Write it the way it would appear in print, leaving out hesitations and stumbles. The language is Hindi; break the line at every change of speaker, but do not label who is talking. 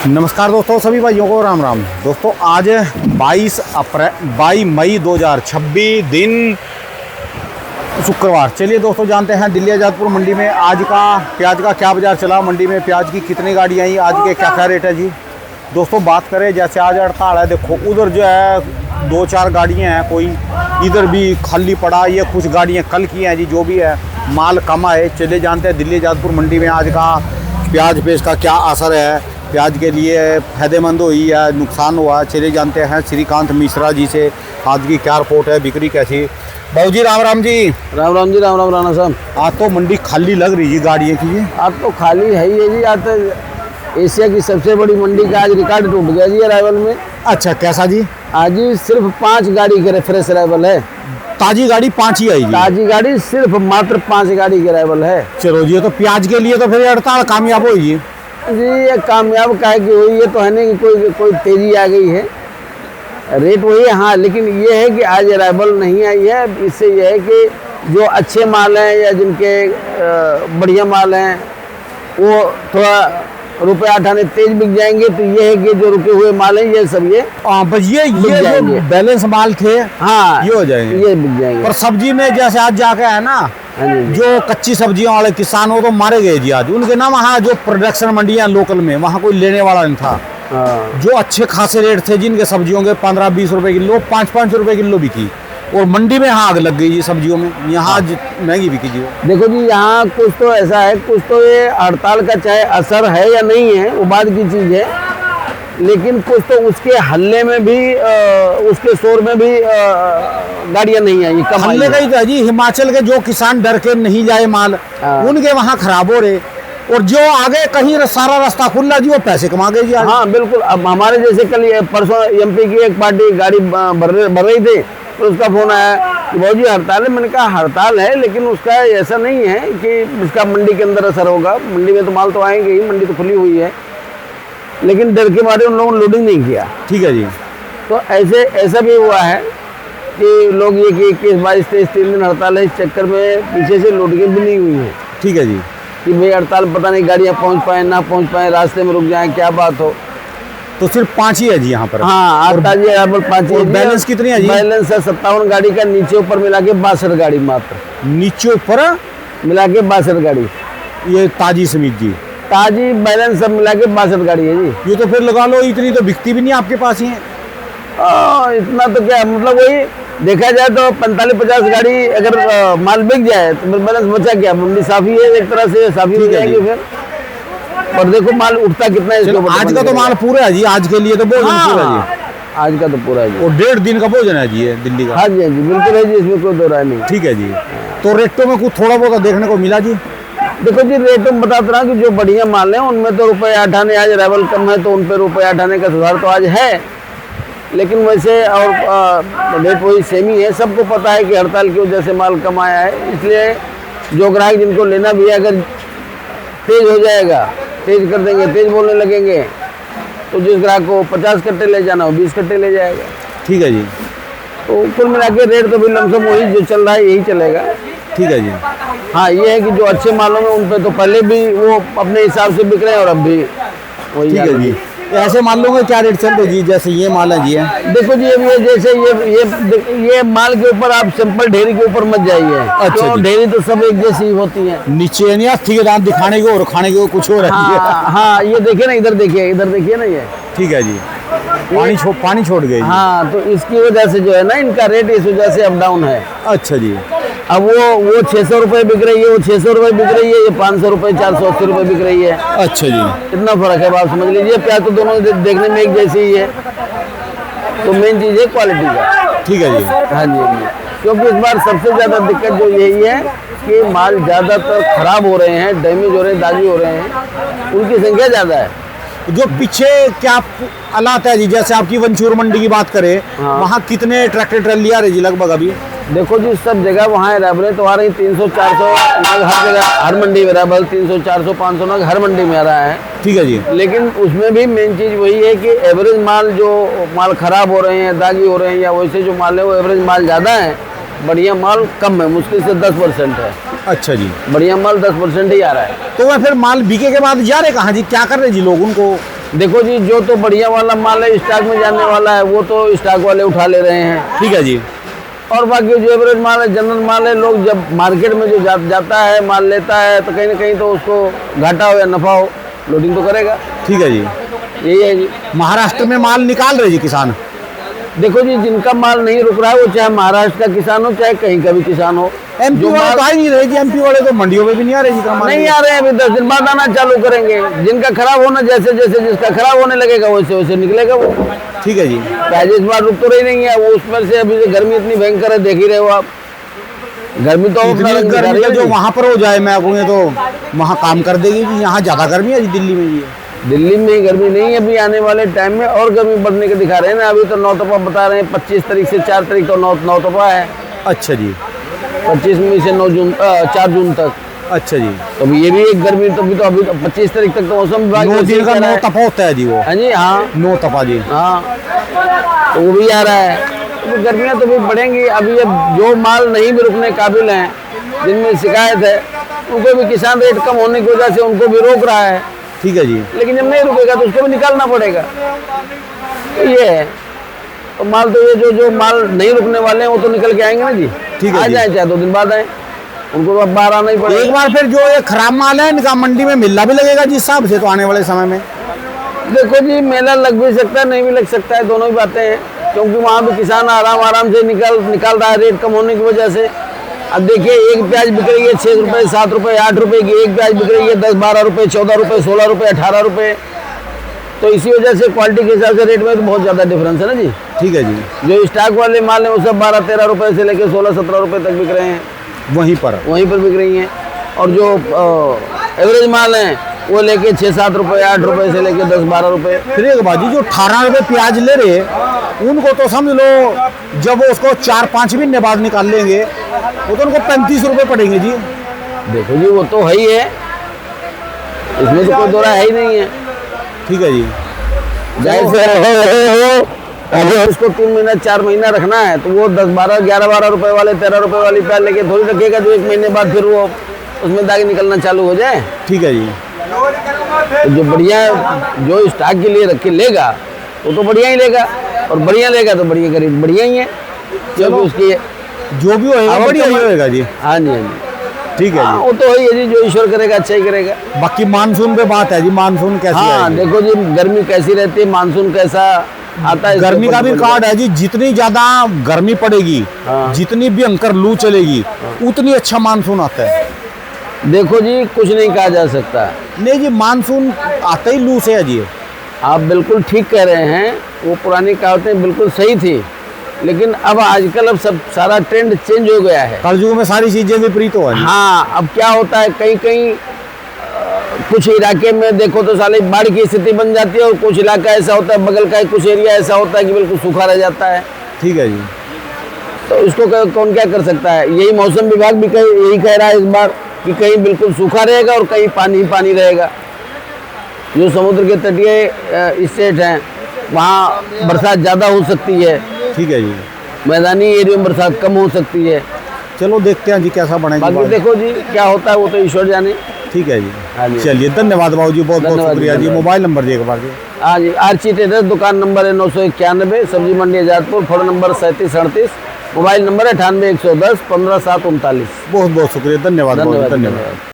नमस्कार दोस्तों, सभी भाइयों को राम राम। दोस्तों आज 22 मई 2026 दिन शुक्रवार। चलिए दोस्तों जानते हैं दिल्ली आज़ादपुर मंडी में आज का प्याज का क्या बाज़ार चला, मंडी में प्याज की कितनी गाड़ी आई, आज के क्या क्या रेट है जी। दोस्तों बात करें जैसे आज हड़ताल है, देखो उधर जो है 2-4 गाड़ियाँ हैं, कोई इधर भी खाली पड़ा, ये कुछ गाड़ियाँ कल की हैं जी। जो भी है माल कम आए। चलिए जानते हैं दिल्ली आज़ादपुर मंडी में आज का प्याज पेश का क्या असर है, प्याज के लिए फ़ायदेमंद हुई या नुकसान हुआ। चलिए जानते हैं श्रीकांत मिश्रा जी से आज की क्या रिपोर्ट है, बिक्री कैसी। बाबू जी राम राम जी।
राम राम जी, राम राम राणा साहब।
आज तो मंडी खाली लग रही है गाड़ियाँ की जी।
आज तो खाली है ही है जी। आज तो एशिया की सबसे बड़ी मंडी का आज रिकॉर्ड टूट गया जी अराइवल में।
अच्छा कैसा जी?
आज ही सिर्फ 5 गाड़ी के फ्रेश अराइवल है।
ताजी गाड़ी 5 ही आई जी।
ताजी गाड़ी सिर्फ मात्र 5 गाड़ी के अराइवल है।
चलो जी, ये तो प्याज के लिए तो फिर हड़ताल कामयाब हुई जी।
जी ये कामयाब काहे की हुई, ये तो है नहीं कि कोई तेजी आ गई है, रेट वही है। हाँ लेकिन ये है कि आज अराइवल नहीं आई है। इससे ये है कि जो अच्छे माल हैं या जिनके बढ़िया माल हैं वो थोड़ा रुपये 8 आने तेज बिक जाएंगे। तो ये है कि जो रुके हुए माल हैं ये सब ये
बस ये जो बैलेंस माल थे
हाँ
ये हो जाएंगे,
ये बिक जाएंगे।
और सब्जी में जैसे आज जाके है ना, जो कच्ची सब्जियों वाले किसान वो तो मारे गए जी आज। उनके ना वहाँ जो प्रोडक्शन मंडियाँ लोकल में वहाँ कोई लेने वाला नहीं था। जो अच्छे खासे रेट थे जिनके सब्जियों के 15-20 रुपए किलो, 5-5 रुपए किलो बिकी, और मंडी में आग लग गई जी सब्जियों में। यहाँ महंगी बिकी जी।
देखो जी यहाँ कुछ तो ऐसा है, कुछ तो ये हड़ताल का चाहे असर है या नहीं है वो बाद की चीज़ है, लेकिन कुछ तो उसके हल्ले में भी उसके शोर में भी गाड़ियाँ नहीं आई। कम
हल्ले का ही था जी। हिमाचल के जो किसान डर के नहीं जाए माल, उनके वहाँ खराब हो रहे, और जो आगे कहीं सारा रास्ता खुला जी वो पैसे कमा गए जी आज।
हाँ बिल्कुल। अब हमारे जैसे कल परसों एमपी की एक पार्टी गाड़ी भर रही थी, तो उसका फ़ोन आया कि भाई जी हड़ताल है। मैंने कहा हड़ताल है लेकिन उसका ऐसा नहीं है कि उसका मंडी के अंदर असर होगा। मंडी में तो माल तो आएंगे ही, मंडी तो खुली हुई है, लेकिन डर के मारे उन लोगों ने लोडिंग नहीं किया।
ठीक है जी।
तो ऐसा भी हुआ है कि लोग ये कि 21-22-23 3 दिन हड़ताल है, इस चक्कर में पीछे से लोडिंगें भी नहीं हुई हैं।
ठीक है जी।
कि भाई हड़ताल पता नहीं गाड़ियाँ पहुँच पाएँ ना पहुँच पाएँ, रास्ते में रुक जाएँ, क्या बात हो।
तो सिर्फ 5 ही है जी यहाँ पर।
हाँ आज ताजी अराइवल 5 ही।
बैलेंस कितनी है जी?
बैलेंस है 57 गाड़ी का, नीचे ऊपर मिला के 62 गाड़ी मात्र।
नीचे ऊपर
मिला के 62 गाड़ी
ये ताजी समीत जी।
ताजी बैलेंस सब मिला के 62 गाड़ी है जी।
ये तो फिर लगा लो इतनी तो बिकती भी नहीं आपके पास ही है।
इतना तो क्या मतलब वही देखा जाए तो 45-50 गाड़ी अगर माल बिक जाए तो बैलेंस बचा क्या, मंडी साफी है, एक तरह से साफी हो जाएगी फिर। और देखो माल उठता कितना है इसके ऊपर।
आज का तो माल पूरा है जी, आज के लिए तो भोजन पूरा है जी।
आज का तो पूरा है जी,
और 1.5 दिन का भोजन है जी ये दिल्ली का।
हाँ जी, हाँ जी बिल्कुल है जी, इसमें कोई दो राय नहीं।
ठीक है जी। तो रेटों में कुछ थोड़ा बहुत देखने को मिला जी?
देखो जी रेटों में बताता रहा कि जो बढ़िया माल है उनमें तो रुपये 8 आने, आज अराइवल कम है तो उन पर रुपये 8 आने का सुधार तो आज है, लेकिन वैसे और रेट वही सेम ही है। सबको पता है कि हड़ताल की वजह से माल कम आया है, इसलिए जो ग्राहक जिनको लेना भी है अगर तेज हो जाएगा, तेज कर देंगे, तेज बोलने लगेंगे, तो जिस ग्राहक को 50 कट्टे ले जाना हो 20 कट्टे ले जाएगा।
ठीक है जी।
तो कुल मिला के रेट तो भी लमसम वही जो चल रहा है यही चलेगा।
ठीक है जी।
हाँ ये है कि जो अच्छे मालों में उन पे तो पहले भी वो अपने हिसाब से बिक रहे हैं और अब भी वही।
ठीक है जी। ऐसे मालों के क्या रेट चलते जी, जैसे ये माल है जी है?
देखो जी अब ये जैसे ये माल के ऊपर आप सिंपल ढेरी के ऊपर मत जाइए।
अच्छा
तो ढेरी तो सब एक जैसी ही होती है।
नीचे नहीं ठीक है, दांत दिखाने को और खाने को कुछ और है।
हाँ ये देखिए ना, इधर देखिए ना ये।
ठीक है जी। पानी छोड़ गई।
हाँ तो इसकी वजह से जो है ना इनका रेट इस वजह से अप डाउन है।
अच्छा जी।
अब वो 600 रुपये बिक रही है, वो 600 रुपये बिक रही है, ये 500 रुपये 480 रुपये बिक रही है।
अच्छा जी।
इतना फर्क है, आप समझ लीजिए। प्याज तो दोनों देखने में एक जैसी ही है, तो मेन चीज़ है क्वालिटी का।
ठीक है जी।
हाँ जी, क्योंकि इस बार सबसे ज़्यादा दिक्कत जो यही है कि माल ज़्यादातर खराब हो रहे हैं, डैमेज हो रहे हैं, दागी हो रहे हैं, उनकी संख्या ज़्यादा है।
जो पीछे क्या हालात है जी, जैसे आपकी वंचूर मंडी की बात करें, वहाँ कितने ट्रैक्टर ट्रैली आ रहे जी लगभग अभी?
देखो जी सब जगह वहाँ अराइवल तो आ रही 300-400 नग हर जगह, हर मंडी में अराइवल 300-400-500 नग हर मंडी में आ रहा है।
ठीक है जी।
लेकिन उसमें भी मेन चीज़ वही है कि एवरेज माल जो माल खराब हो रहे हैं, दागी हो रहे हैं, या वैसे जो माल है वो एवरेज माल ज़्यादा है, बढ़िया माल कम है, मुश्किल से 10% है।
अच्छा जी।
बढ़िया माल 10% ही आ रहा है।
तो वह फिर माल बिके के बाद जा रहे कहाँ जी, क्या कर रहे जी लोग उनको?
देखो जी, जो तो बढ़िया वाला माल है, स्टॉक में जाने वाला है, वो तो स्टॉक वाले उठा ले रहे हैं।
ठीक है जी।
और बाकी जो एवरेज माल है, जनरल माल है, लोग जब मार्केट में जो जाता है, माल लेता है, तो कहीं ना कहीं तो उसको घाटा हो या नफा हो, लोडिंग तो करेगा।
ठीक है जी।
यही है जी।
महाराष्ट्र में माल निकाल रहे जी किसान?
देखो जी, जिनका माल नहीं रुक रहा है, वो चाहे महाराष्ट्र का किसान हो, चाहे कहीं का भी किसान हो।
एमपी वाले तो आ ही नहीं रहे जी, एमपी वाले तो मंडियों में भी नहीं आ रहे जी का माल।
नहीं आ रहे हैं, अभी 10 दिन बाद आना चालू करेंगे। जिनका खराब होना, जैसे जैसे जिसका खराब होने लगेगा, वैसे वैसे निकलेगा वो।
ठीक है जी।
प्याज इस बार रुक तो रही नहीं है, वो उसमें से अभी से गर्मी इतनी भयंकर है, देख ही रहे हो आप। गर्मी तो अपना
इतनी
रंग दिखा
गर्मी
रही
है,
है
जो
जी।
वहाँ पर हो जाए मैं कहूँगा तो वहाँ काम कर देगी जी। यहाँ ज़्यादा गर्मी है जी दिल्ली में जी।
दिल्ली में ही गर्मी नहीं है, अभी आने वाले टाइम में और गर्मी बढ़ने के दिखा रहे हैं ना। अभी तो 9 तपा बता रहे हैं, 25 तारीख से 4 तारीख तो 9 तपा है।
अच्छा जी।
25 में से 4 जून तक।
अच्छा जी।
तो अभी ये भी एक गर्मी, तो अभी तो 25 तारीख तक तो मौसम विभाग
9 दिन का 9
है।
तपा होता है जी वो।
हाँ जी, हाँ
9 तपा जी।
हाँ, तो वो भी आ रहा है। तो गर्मियाँ तो भी बढ़ेंगी। अभी अब जो माल नहीं भी रुकने काबिल हैं, जिनमें शिकायत है, उनको भी किसान रेट कम होने की वजह से उनको भी रोक रहा है।
ठीक है जी।
लेकिन जब नहीं रुकेगा तो उसको भी निकालना पड़ेगा। तो ये है। तो माल तो ये जो माल नहीं रुकने वाले हैं, वो तो निकल के आएंगे ना जी।
ठीक है
आ
जी।
जाए चाहे 2 दिन बाद आए, उनको तो अब बाहर आना ही पड़ेगा।
एक बार फिर जो ये खराब माल है इनका मंडी में मिलना भी लगेगा जिस हिसाब से, तो आने वाले समय में।
देखो जी, मेला लग भी सकता है, नहीं भी लग सकता है, दोनों ही बातें हैं। क्योंकि वहाँ भी किसान आराम से निकाल रहा है रेट कम होने की वजह से। अब देखिए, एक प्याज बिक रही है 6 रुपये, 7 रुपये, 8 रुपये की। एक प्याज बिक रही है 10, 12 रुपये, 14 रुपये, 16 रुपये, 18 रुपये। तो इसी वजह से क्वालिटी के हिसाब से रेट में तो बहुत ज़्यादा डिफरेंस है ना जी।
ठीक है जी।
जो स्टॉक वाले माल है, वो सब 12, 13 रुपये से लेकर 16, 17 रुपये तक बिक रहे हैं,
वहीं पर
बिक रही हैं। और जो एवरेज माल हैं, वो लेके 6, 7 रुपये, 8 रुपये से लेके 10, 12 रुपये।
फिर एक बात जी, जो 18 रुपये प्याज ले रहे उनको तो समझ लो, जब वो उसको 4-5 महीने बाद निकाल लेंगे, वो तो उनको 35 रुपये पड़ेंगे जी।
देखो जी, वो तो है ही है, इसमें तो कोई दो राय है ही नहीं है।
ठीक है जी।
जाहिर से अगर उसको 3 महीना 4 महीना रखना है, तो वो 10, 12, 11, 12 रुपये वाले, 13 रुपये वाली प्याज लेके थोड़ी रखेगा जो 1 महीने बाद फिर वो उसमें दाग निकलना चालू हो जाए।
ठीक है जी।
तो जो बढ़िया, जो स्टॉक के लिए रख के लेगा, वो तो बढ़िया ही लेगा, और बढ़िया लेगा तो बढ़िया करीब बढ़िया ही है। क्योंकि उसकी
जो भी होएगा बढ़िया ही होएगा जी।
हाँ जी, हाँ जी,
ठीक है
हाँ,
जी।
वो तो है ही है जी, जो ईश्वर करेगा अच्छा ही करेगा।
बाकी मानसून पे बात है जी, मानसून कैसी
हाँ,
आएगी?
देखो जी, गर्मी कैसी रहती है, मानसून कैसा आता है,
गर्मी का भी कार्ड है जी। जितनी ज्यादा गर्मी पड़ेगी,
हाँ।
जितनी भयंकर लू चलेगी, उतनी अच्छा मानसून आता है।
देखो जी, कुछ नहीं कहा जा सकता।
नहीं जी, मानसून आता ही लू से है जी।
आप बिल्कुल ठीक कह रहे हैं, वो पुरानी कहावतें बिल्कुल सही थी। लेकिन अब आजकल अब सब सारा ट्रेंड चेंज हो गया है।
कलयुग में सारी चीजें विपरीत हो गई।
हाँ, अब क्या होता है, कहीं कहीं कुछ इलाके में देखो तो साले बाढ़ की स्थिति बन जाती है, और कुछ इलाका ऐसा होता है, बगल का कुछ एरिया ऐसा होता है कि बिल्कुल सूखा रह जाता है।
ठीक है जी।
तो इसको कौन क्या कर सकता है? यही मौसम विभाग भी यही कह रहा है इस बार कि कहीं बिल्कुल सूखा रहेगा और कहीं पानी पानी रहेगा। जो समुद्र के तटीय स्टेट हैं, वहाँ बरसात ज़्यादा हो सकती है,
ठीक है जी।
मैदानी एरिया में बरसात कम हो सकती है।
चलो देखते हैं जी कैसा बनेगा।
बाकी देखो जी, क्या होता है वो तो ईश्वर जाने।
ठीक है जी।
हाँ जी।
चलिए, धन्यवाद बाबू जी, बहुत बहुत
धन्यवाद,
शुक्रिया जी।
धन्यवाद।
मोबाइल नंबर जी एक बार जी।
हाँ जी, आरची ट्रेडर्स, दुकान नंबर है 991, सब्जी मंडी Azadpur, phone number 3738, mobile number है 98 110 15 739।
बहुत बहुत शुक्रिया, धन्यवाद।
धन्यवाद।
धन्यवाद।